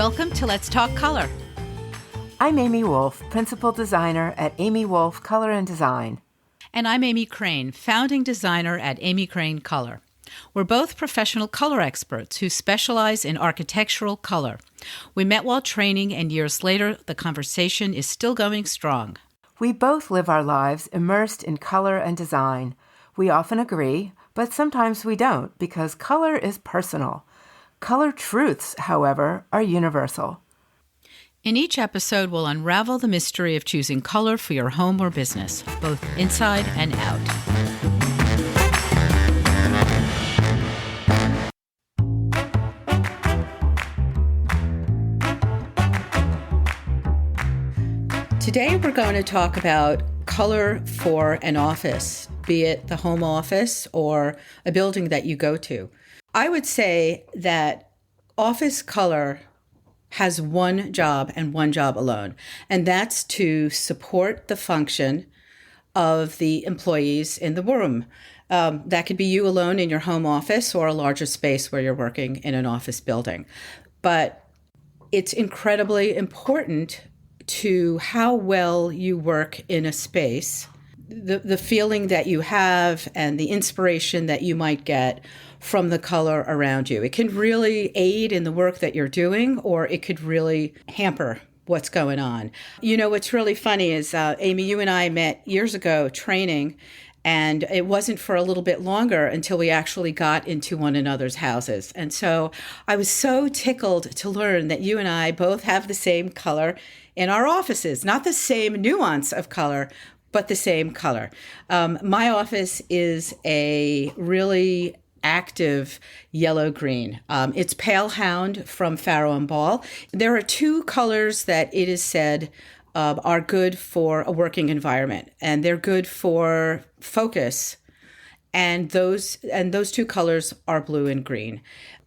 Welcome to Let's Talk Color. I'm Amy Woolf, Principal Designer at Amy Woolf Color and Design. And I'm Amy Krane, Founding Designer at Amy Krane Color. We're both professional color experts who specialize in architectural color. We met while training, and years later, the conversation is still going strong. We both live our lives immersed in color and design. We often agree, but sometimes we don't, because color is personal. Color truths, however, are universal. In each episode, we'll unravel the mystery of choosing color for your home or business, both inside and out. Today, we're going to talk about color for an office, be it the home office or a building that you go to. I would say that office color has one job and one job alone, and that's to support the function of the employees in the room. That could be you alone in your home office or a larger space where you're working in an office building. But it's incredibly important to how well you work in a space, the feeling that you have and the inspiration that you might get from the color around you. It can really aid in the work that you're doing, or it could really hamper what's going on. You know, what's really funny is, Amy, you and I met years ago training, and it wasn't for a little bit longer until we actually got into one another's houses. And so I was so tickled to learn that you and I both have the same color in our offices, not the same nuance of color, but the same color. My office is a really active yellow-green. It's Pale Hound from Farrow & Ball. There are two colors that it is said are good for a working environment, and they're good for focus. And those two colors are blue and green.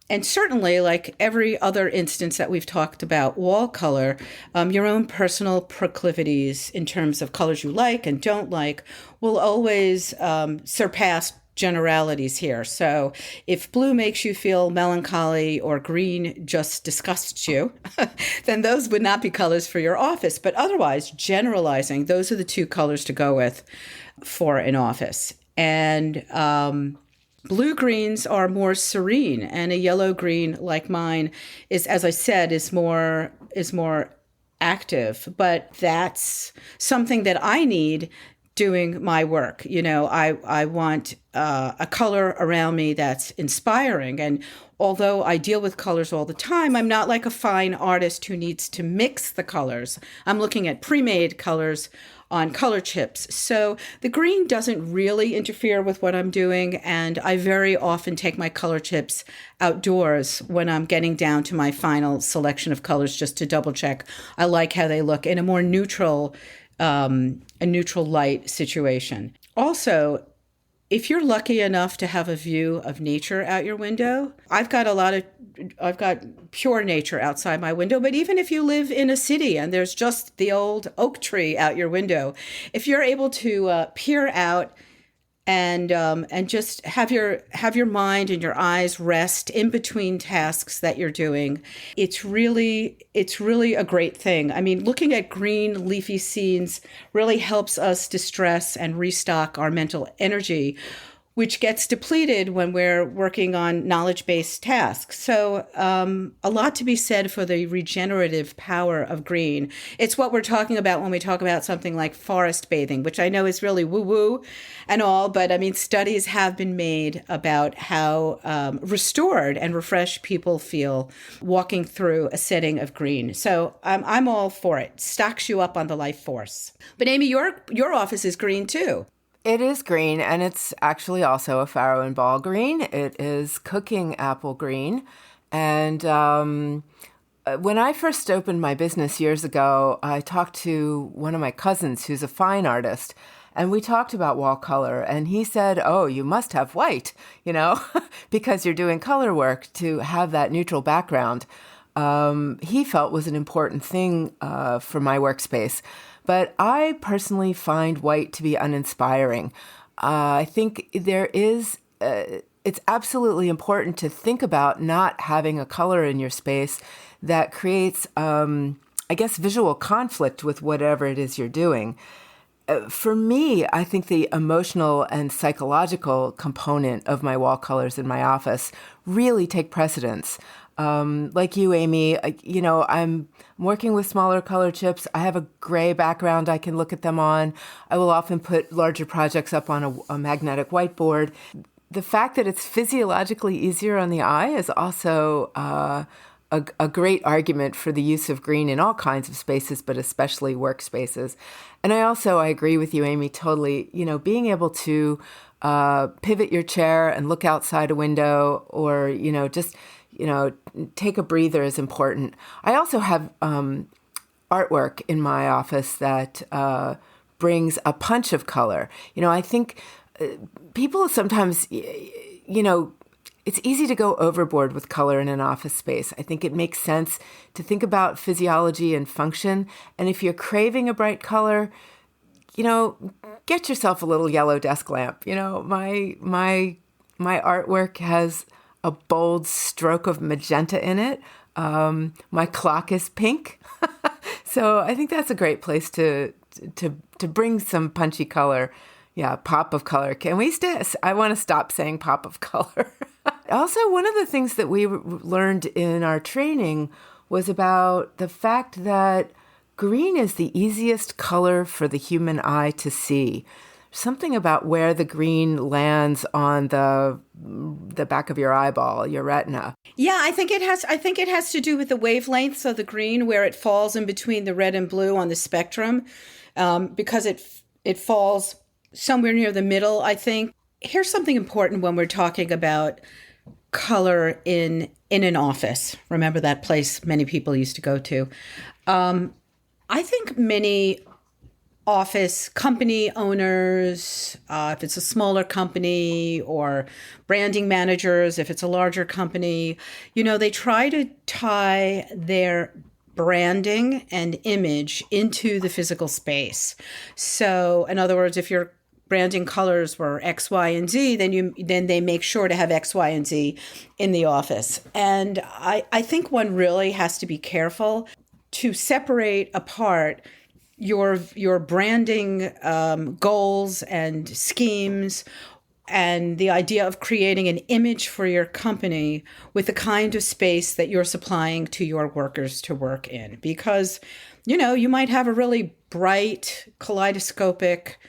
And certainly, like every other instance that we've talked about, wall color, your own personal proclivities in terms of colors you like and don't like will always surpass generalities here. So if blue makes you feel melancholy or green just disgusts you, then those would not be colors for your office. But otherwise, generalizing, those are the two colors to go with for an office. And blue greens are more serene, and a yellow green like mine is, as I said, is more active. But that's something that I need doing my work. You know, I want a color around me that's inspiring. And although I deal with colors all the time, I'm not like a fine artist who needs to mix the colors. I'm looking at pre-made colors on color chips. So the green doesn't really interfere with what I'm doing. And I very often take my color chips outdoors when I'm getting down to my final selection of colors just to double check I like how they look in a more neutral light situation. Also, if you're lucky enough to have a view of nature out your window, I've got pure nature outside my window, but even if you live in a city and there's just the old oak tree out your window, if you're able to peer out and just have your mind and your eyes rest in between tasks that you're doing, it's really a great thing. I mean, looking at green leafy scenes really helps us distress and restock our mental energy, which gets depleted when we're working on knowledge-based tasks. So a lot to be said for the regenerative power of green. It's what we're talking about when we talk about something like forest bathing, which I know is really woo-woo and all, but I mean, studies have been made about how restored and refreshed people feel walking through a setting of green. So I'm all for it. Stocks you up on the life force. But Amy, your office is green too. It is green, and it's actually also a Farrow & Ball green. It is cooking apple green. And when I first opened my business years ago, I talked to one of my cousins who's a fine artist, and we talked about wall color. And he said, oh, you must have white, because you're doing color work to have that neutral background. He felt was an important thing for my workspace. But I personally find white to be uninspiring. I think it's absolutely important to think about not having a color in your space that creates, I guess, visual conflict with whatever it is you're doing. For me, I think the emotional and psychological component of my wall colors in my office really take precedence. Like you, Amy, I'm working with smaller color chips. I have a gray background I can look at them on. I will often put larger projects up on a magnetic whiteboard. The fact that it's physiologically easier on the eye is also a great argument for the use of green in all kinds of spaces, but especially workspaces. And I agree with you, Amy, totally. Being able to pivot your chair and look outside a window, or, take a breather is important. I also have artwork in my office that brings a punch of color. I think people sometimes, it's easy to go overboard with color in an office space. I think it makes sense to think about physiology and function. And if you're craving a bright color, get yourself a little yellow desk lamp. My artwork has a bold stroke of magenta in it. My clock is pink. So I think that's a great place to bring some punchy color. Yeah, pop of color. Can we I want to stop saying pop of color. Also, one of the things that we learned in our training was about the fact that green is the easiest color for the human eye to see. Something about where the green lands on the back of your eyeball, your retina. Yeah, I think it has to do with the wavelengths of the green, where it falls in between the red and blue on the spectrum, because it falls somewhere near the middle, I think. Here's something important when we're talking about color in an office. Remember that place many people used to go to. I think many office company owners, if it's a smaller company, or branding managers, if it's a larger company, they try to tie their branding and image into the physical space. So in other words, if your branding colors were X, Y, and Z, then they make sure to have X, Y, and Z in the office. And I think one really has to be careful to separate apart your branding goals and schemes and the idea of creating an image for your company with the kind of space that you're supplying to your workers to work in. Because, you might have a really bright, kaleidoscopic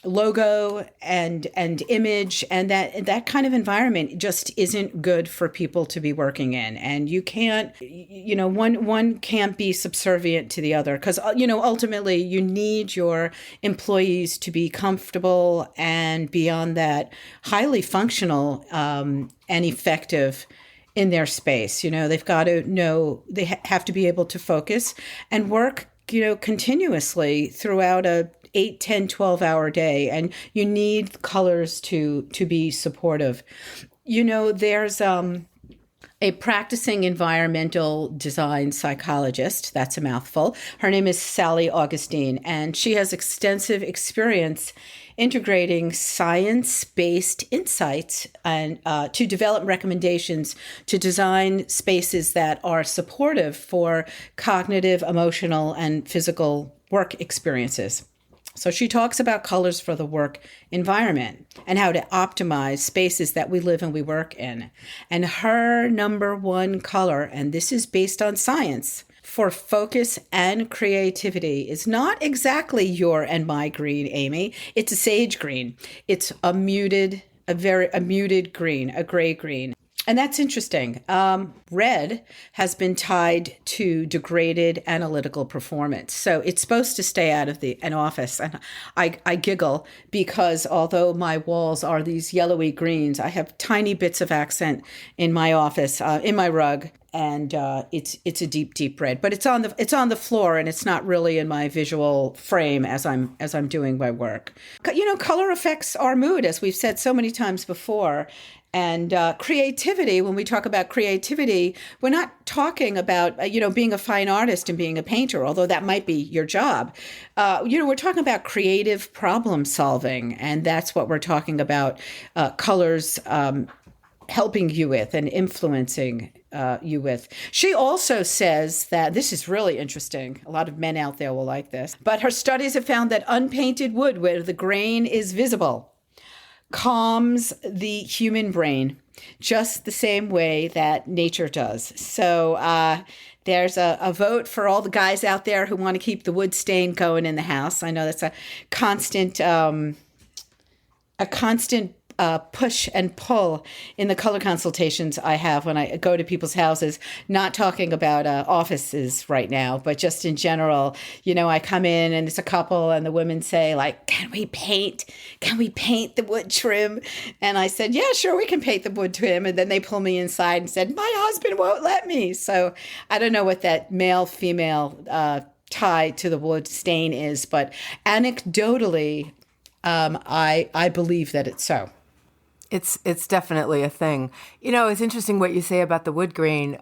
logo and image, and that kind of environment just isn't good for people to be working in. And you can't, one can't be subservient to the other, because ultimately you need your employees to be comfortable and, beyond that, highly functional and effective in their space. They've got to know, they have to be able to focus and work continuously throughout a 8, 10, 12-hour day, and you need colors to be supportive. There's a practicing environmental design psychologist, that's a mouthful. Her name is Sally Augustine, and she has extensive experience integrating science-based insights and to develop recommendations to design spaces that are supportive for cognitive, emotional, and physical work experiences. So she talks about colors for the work environment and how to optimize spaces that we live and we work in. And her number one color, and this is based on science, for focus and creativity is not exactly your and my green, Amy. It's a sage green. It's a muted green, a gray green. And that's interesting. Red has been tied to degraded analytical performance. So it's supposed to stay out of an office. And I giggle because although my walls are these yellowy greens, I have tiny bits of accent in my office, in my rug. And it's a deep, deep red, but it's on the floor, and it's not really in my visual frame as I'm doing my work. Color affects our mood, as we've said so many times before. And creativity, when we talk about creativity, we're not talking about, being a fine artist and being a painter, although that might be your job. We're talking about creative problem solving, and that's what we're talking about. Colors helping you with and influencing you with. She also says that this is really interesting. A lot of men out there will like this. But her studies have found that unpainted wood where the grain is visible calms the human brain just the same way that nature does. So there's a vote for all the guys out there who want to keep the wood stain going in the house. I know that's a constant push and pull in the color consultations I have when I go to people's houses, not talking about offices right now, but just in general. I come in and it's a couple and the women say like, can we paint the wood trim? And I said, yeah, sure, we can paint the wood trim. And then they pull me inside and said, my husband won't let me. So I don't know what that male-female tie to the wood stain is, but anecdotally, I believe that it's so. It's definitely a thing. It's interesting what you say about the wood grain.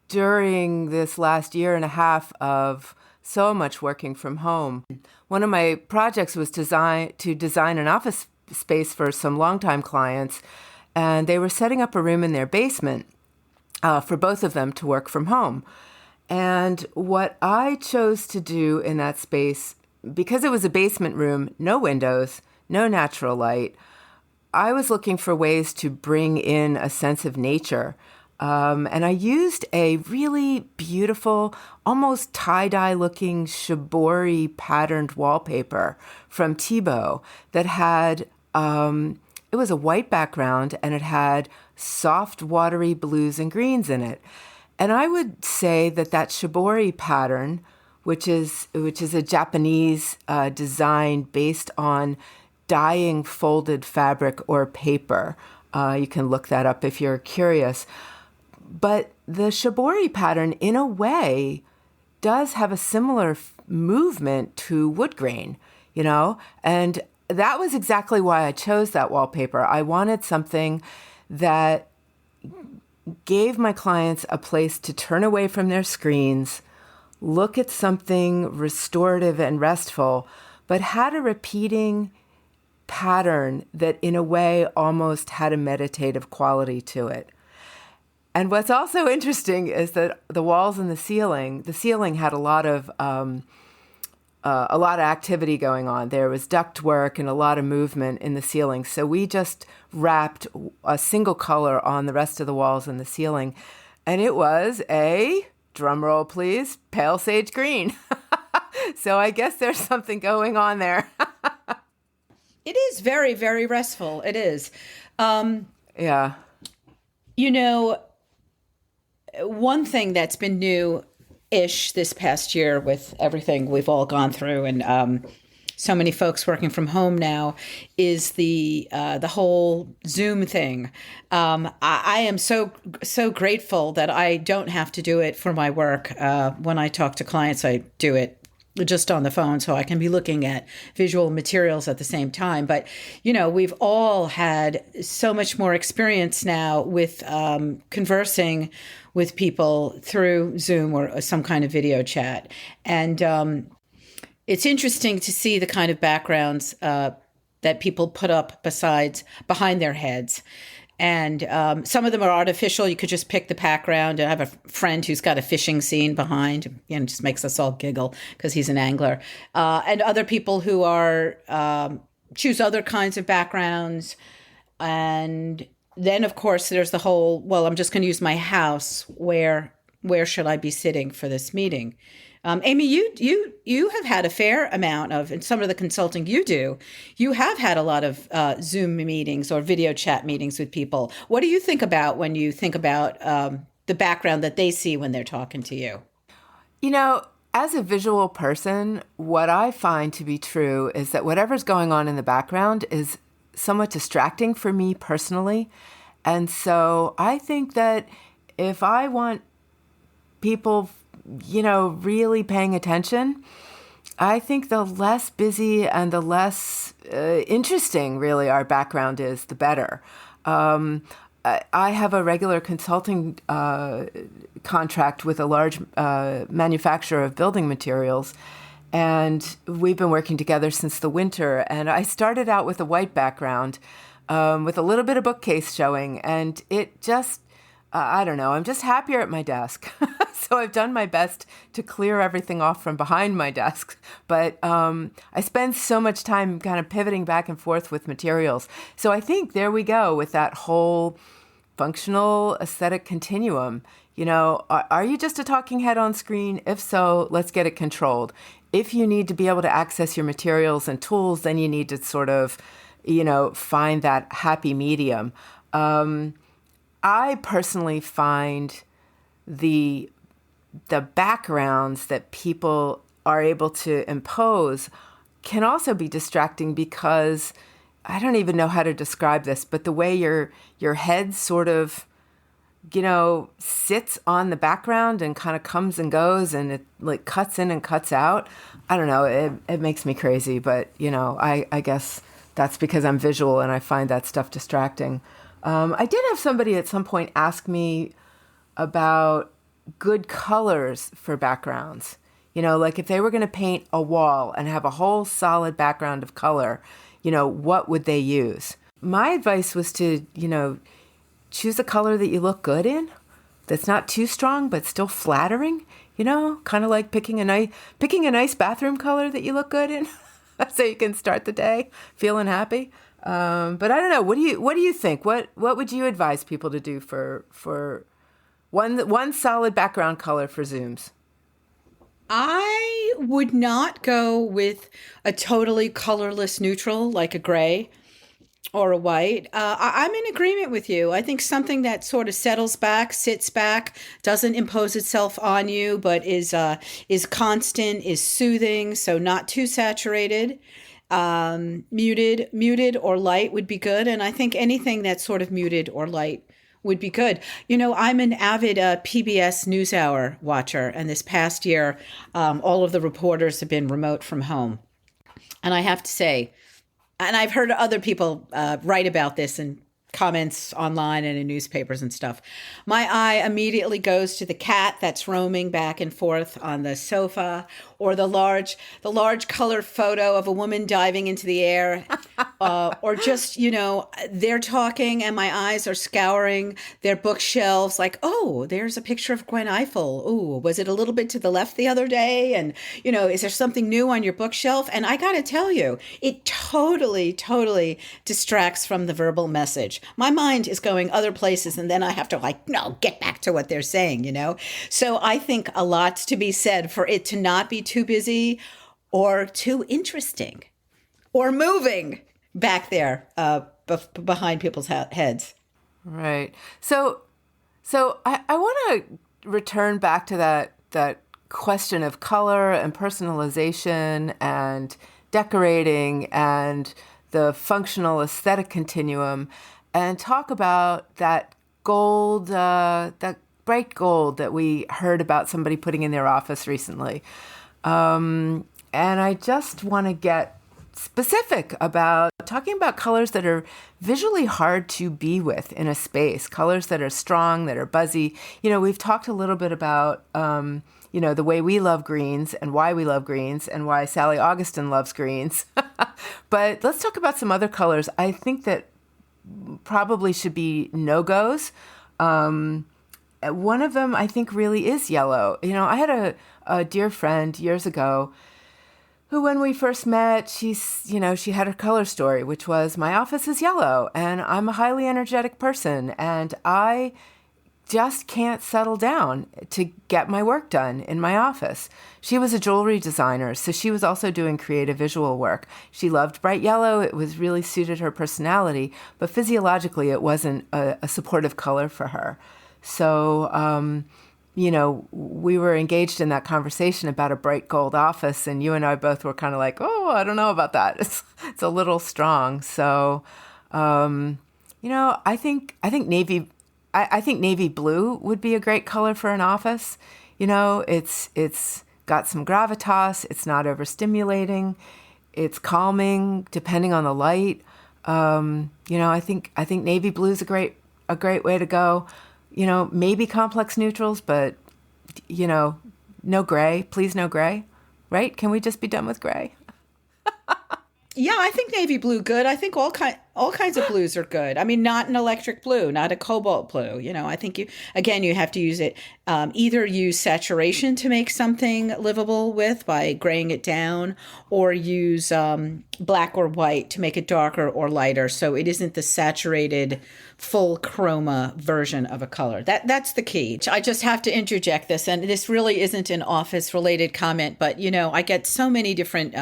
During this last year and a half of so much working from home, one of my projects was to design an office space for some longtime clients, and they were setting up a room in their basement for both of them to work from home. And what I chose to do in that space, because it was a basement room, no windows, no natural light, I was looking for ways to bring in a sense of nature. And I used a really beautiful, almost tie-dye looking shibori patterned wallpaper from Tebow that had, it was a white background and it had soft, watery blues and greens in it. And I would say that shibori pattern, which is a Japanese design based on dyeing folded fabric or paper. You can look that up if you're curious. But the shibori pattern, in a way, does have a similar movement to wood grain, And that was exactly why I chose that wallpaper. I wanted something that gave my clients a place to turn away from their screens, look at something restorative and restful, but had a repeating pattern that in a way almost had a meditative quality to it. And what's also interesting is that the walls and the ceiling had a lot of activity going on. There was ductwork and a lot of movement in the ceiling. So we just wrapped a single color on the rest of the walls and the ceiling. And it was a, drum roll please, pale sage green. So I guess there's something going on there. It is very, very restful. It is. Yeah. One thing that's been new-ish this past year with everything we've all gone through and so many folks working from home now is the whole Zoom thing. I am so grateful that I don't have to do it for my work. When I talk to clients, I do it just on the phone so I can be looking at visual materials at the same time. But, we've all had so much more experience now with conversing with people through Zoom or some kind of video chat. And it's interesting to see the kind of backgrounds that people put up behind their heads. And some of them are artificial. You could just pick the background. I have a friend who's got a fishing scene behind, and it just makes us all giggle because he's an angler. And other people who are choose other kinds of backgrounds. And then, of course, there's the whole, well, I'm just going to use my house. Where should I be sitting for this meeting? Amy, you have had a fair amount of, in some of the consulting you do, you have had a lot of Zoom meetings or video chat meetings with people. What do you think about when you think about the background that they see when they're talking to you? As a visual person, what I find to be true is that whatever's going on in the background is somewhat distracting for me personally. And so I think that if I want people really paying attention, I think the less busy and the less interesting really our background is, the better. I have a regular consulting contract with a large manufacturer of building materials, and we've been working together since the winter. And I started out with a white background, with a little bit of bookcase showing. And it just, I don't know, I'm just happier at my desk. So I've done my best to clear everything off from behind my desk. But I spend so much time kind of pivoting back and forth with materials. So I think there we go with that whole functional aesthetic continuum. Are you just a talking head on screen? If so, let's get it controlled. If you need to be able to access your materials and tools, then you need to sort of, find that happy medium. I personally find the backgrounds that people are able to impose can also be distracting because I don't even know how to describe this, but the way your head sort of, sits on the background and kind of comes and goes and it like cuts in and cuts out. I don't know. It makes me crazy, but I guess that's because I'm visual and I find that stuff distracting. I did have somebody at some point ask me about good colors for backgrounds. Like if they were going to paint a wall and have a whole solid background of color, what would they use? My advice was to, choose a color that you look good in, that's not too strong, but still flattering, kind of like picking a nice bathroom color that you look good in so you can start the day feeling happy. But I don't know. What do you think? What would you advise people to do for one solid background color for Zooms? I would not go with a totally colorless neutral like a gray or a white. I'm in agreement with you. I think something that sort of settles back, sits back, doesn't impose itself on you, but is constant, is soothing, so not too saturated. Muted or light would be good. And I think anything that's sort of muted or light would be good. I'm an avid PBS NewsHour watcher, and this past year, all of the reporters have been remote from home. And I have to say, and I've heard other people write about this in comments online and in newspapers and stuff. My eye immediately goes to the cat that's roaming back and forth on the sofa, or the large color photo of a woman diving into the air, or just, they're talking and my eyes are scouring their bookshelves like, oh, there's a picture of Gwen Ifill. Ooh, was it a little bit to the left the other day? And, is there something new on your bookshelf? And I got to tell you, it totally distracts from the verbal message. My mind is going other places, and then I have to no, get back to what they're saying, So I think a lot's to be said for it to not be too busy or too interesting or moving back there behind people's heads. Right. So I want to return back to that question of color and personalization and decorating and the functional aesthetic continuum, and talk about that gold, that bright gold that we heard about somebody putting in their office recently. And I just want to get specific about talking about colors that are visually hard to be with in a space, colors that are strong, that are buzzy. We've talked a little bit about, the way we love greens and why we love greens and why Sally Augustin loves greens. But let's talk about some other colors I think that probably should be no-goes. One of them I think really is yellow. I had a dear friend years ago who, when we first met, she had her color story, which was, my office is yellow and I'm a highly energetic person and I just can't settle down to get my work done in my office. She was a jewelry designer, so she was also doing creative visual work. She loved bright yellow. It was really suited her personality, but physiologically it wasn't a supportive color for her. So, we were engaged in that conversation about a bright gold office, and you and I both were kind of like, oh, I don't know about that. It's a little strong. So, I think navy blue would be a great color for an office. It's got some gravitas. It's not overstimulating. It's calming, depending on the light. I think navy blue is a great way to go. Maybe complex neutrals, but no gray. Please, no gray. Right? Can we just be done with gray? Yeah, I think navy blue good. I think all kinds of blues are good. I mean, not an electric blue, not a cobalt blue. I think you have to use it. Either use saturation to make something livable with by graying it down, or use black or white to make it darker or lighter, so it isn't the saturated, full chroma version of a color. That's the key. I just have to interject this, and this really isn't an office related comment, but I get so many different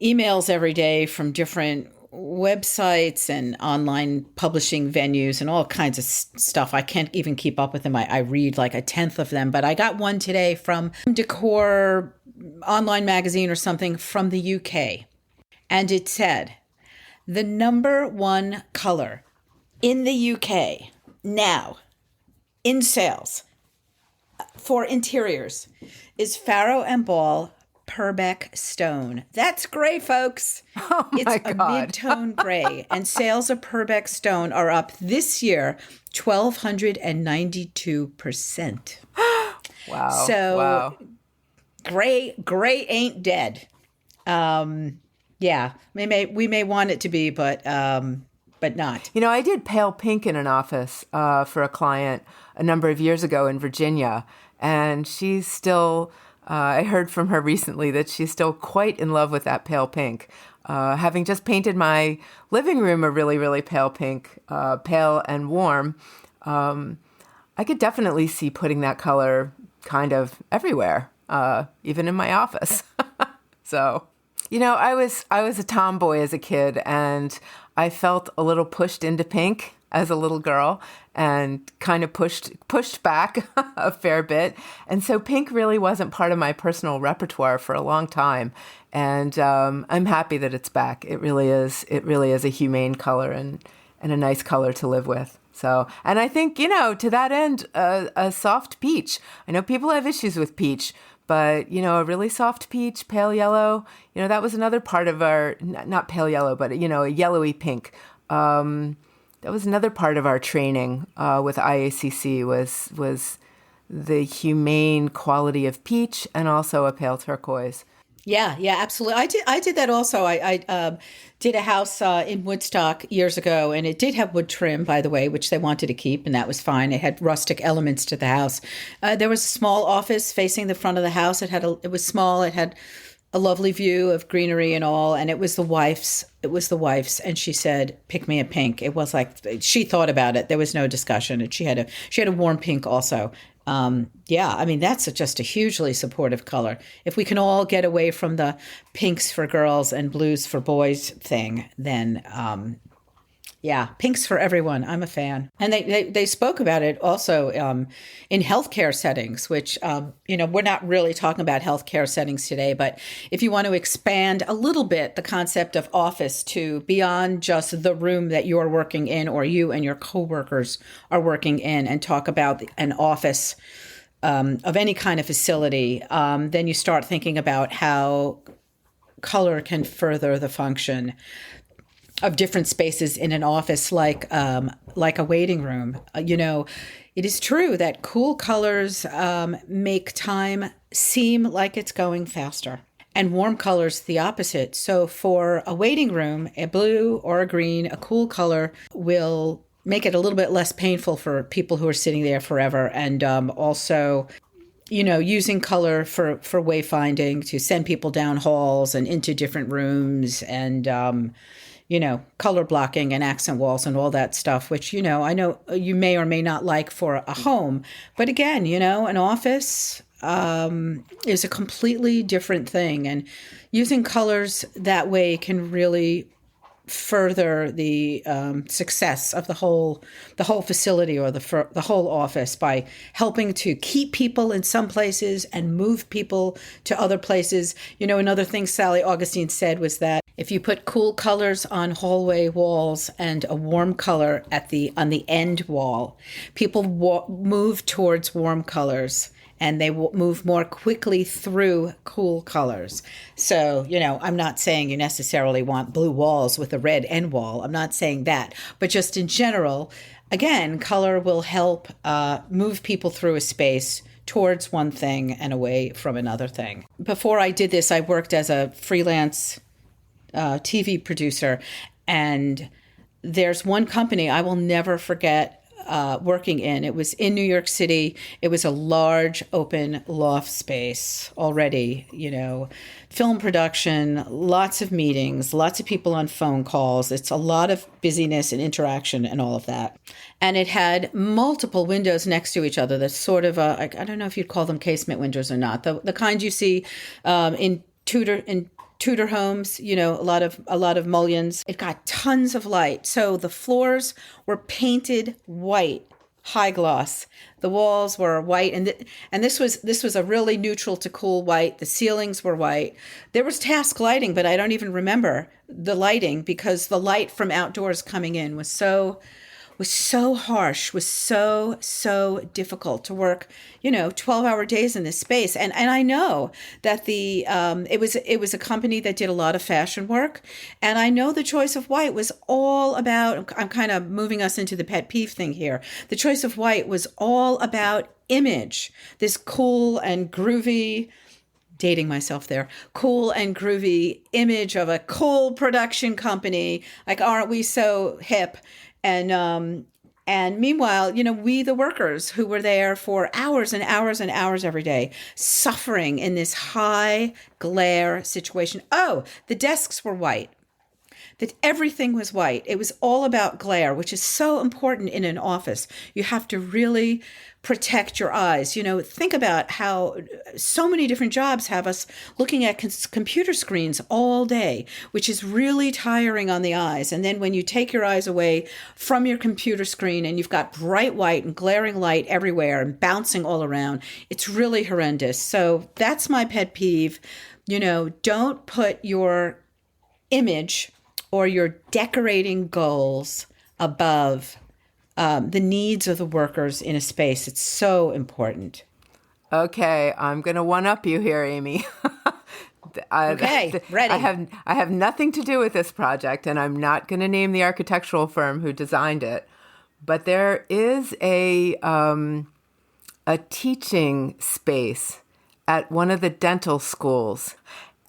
emails every day from different websites and online publishing venues and all kinds of stuff. I can't even keep up with them. I read like a tenth of them, but I got one today from Decor online magazine or something from the UK. And it said, the number one color in the UK now in sales for interiors is Faro and Ball Purbeck Stone. That's gray, folks. Oh my It's a God. mid-tone gray, and sales of Purbeck Stone are up this year 1,292%. Wow. So wow. gray ain't dead. Yeah, we may want it to be, but not. I did pale pink in an office for a client a number of years ago in Virginia, and she's still, I heard from her recently that she's still quite in love with that pale pink. Having just painted my living room a really, really pale pink, pale and warm, I could definitely see putting that color kind of everywhere, even in my office. So, I was a tomboy as a kid, and I felt a little pushed into pink as a little girl and kind of pushed back a fair bit. And so pink really wasn't part of my personal repertoire for a long time. And I'm happy that it's back. It really is. It really is a humane color and a nice color to live with. So, and I think, to that end, a soft peach. I know people have issues with peach, but, a really soft peach, pale yellow, that was another part of our, not pale yellow, but, a yellowy pink. That was another part of our training with IACC was the humane quality of peach and also a pale turquoise. Yeah, absolutely. I did that also. I did a house in Woodstock years ago, and it did have wood trim, by the way, which they wanted to keep, and that was fine. It had rustic elements to the house. There was a small office facing the front of the house. It was small. It had a lovely view of greenery and all, and it was the wife's, and she said, pick me a pink. It was like, she thought about it. There was no discussion, and she had a warm pink also. Yeah, I mean, that's just a hugely supportive color. If we can all get away from the pinks for girls and blues for boys thing, then yeah, pinks for everyone. I'm a fan. And they spoke about it also in healthcare settings, which, we're not really talking about healthcare settings today, but if you want to expand a little bit the concept of office to beyond just the room that you're working in or you and your coworkers are working in, and talk about an office of any kind of facility, then you start thinking about how color can further the function of different spaces in an office, like a waiting room. It is true that cool colors make time seem like it's going faster, and warm colors the opposite. So for a waiting room, a blue or a green, a cool color will make it a little bit less painful for people who are sitting there forever. And also, using color for wayfinding to send people down halls and into different rooms, and color blocking and accent walls and all that stuff, which, I know you may or may not like for a home. But again, an office is a completely different thing. And using colors that way can really further the success of the whole facility or the whole office by helping to keep people in some places and move people to other places. Another thing Sally Augustine said was that if you put cool colors on hallway walls and a warm color on the end wall, people move towards warm colors, and they will move more quickly through cool colors. So, I'm not saying you necessarily want blue walls with a red end wall. I'm not saying that. But just in general, again, color will help move people through a space towards one thing and away from another thing. Before I did this, I worked as a freelance TV producer. And there's one company I will never forget working in. It was in New York City. It was a large open loft space already, film production, lots of meetings, lots of people on phone calls. It's a lot of busyness and interaction and all of that. And it had multiple windows next to each other. That's sort of I don't know if you'd call them casement windows or not. The kind you see in Tudor homes, a lot of mullions. It got tons of light. So the floors were painted white, high gloss. The walls were white, and this was a really neutral to cool white. The ceilings were white. There was task lighting, but I don't even remember the lighting because the light from outdoors coming in was so harsh, was so difficult to work, 12-hour days in this space. And I know that it was a company that did a lot of fashion work. And I know the choice of white was all about, I'm kind of moving us into the pet peeve thing here. The choice of white was all about image, this cool and groovy, dating myself there, cool and groovy image of a cool production company. Like, aren't we so hip? And meanwhile, we, the workers who were there for hours and hours and hours every day, suffering in this high glare situation. Oh, the desks were white. That everything was white. It was all about glare, which is so important in an office. You have to really protect your eyes. Think about how so many different jobs have us looking at computer screens all day, which is really tiring on the eyes. And then when you take your eyes away from your computer screen and you've got bright white and glaring light everywhere and bouncing all around, it's really horrendous. So that's my pet peeve. Don't put your image or your decorating goals above the needs of the workers in a space. It's so important. Okay, I'm going to one-up you here, Amy. Okay, ready. I have nothing to do with this project, and I'm not going to name the architectural firm who designed it. But there is a teaching space at one of the dental schools.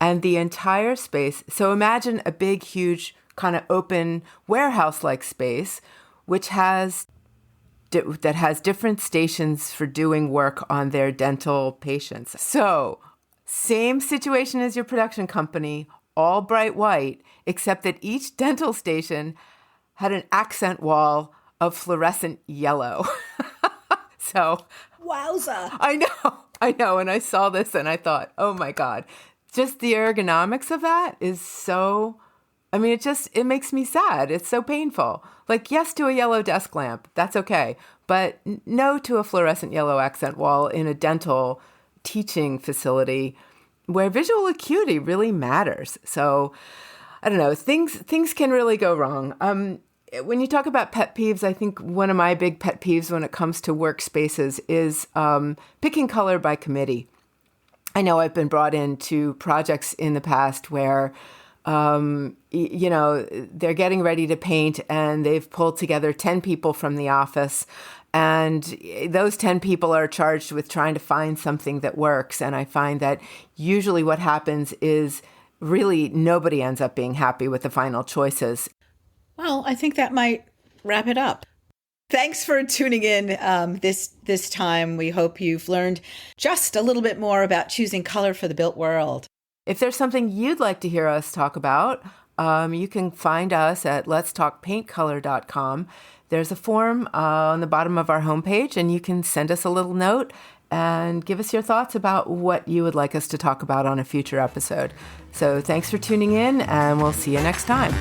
And the entire space, so imagine a big, huge, kind of open warehouse-like space, which has different stations for doing work on their dental patients. So, same situation as your production company, all bright white, except that each dental station had an accent wall of fluorescent yellow. So, wowza! I know. And I saw this and I thought, oh my God. Just the ergonomics of that is so, it makes me sad. It's so painful. Like, yes to a yellow desk lamp, that's okay. But no to a fluorescent yellow accent wall in a dental teaching facility where visual acuity really matters. So, I don't know, things can really go wrong. When you talk about pet peeves, I think one of my big pet peeves when it comes to workspaces is picking color by committee. I know I've been brought into projects in the past where, they're getting ready to paint and they've pulled together 10 people from the office. And those 10 people are charged with trying to find something that works. And I find that usually what happens is really nobody ends up being happy with the final choices. Well, I think that might wrap it up. Thanks for tuning in this time. We hope you've learned just a little bit more about choosing color for the built world. If there's something you'd like to hear us talk about, you can find us at letstalkpaintcolor.com. There's a form on the bottom of our homepage, and you can send us a little note and give us your thoughts about what you would like us to talk about on a future episode. So thanks for tuning in, and we'll see you next time.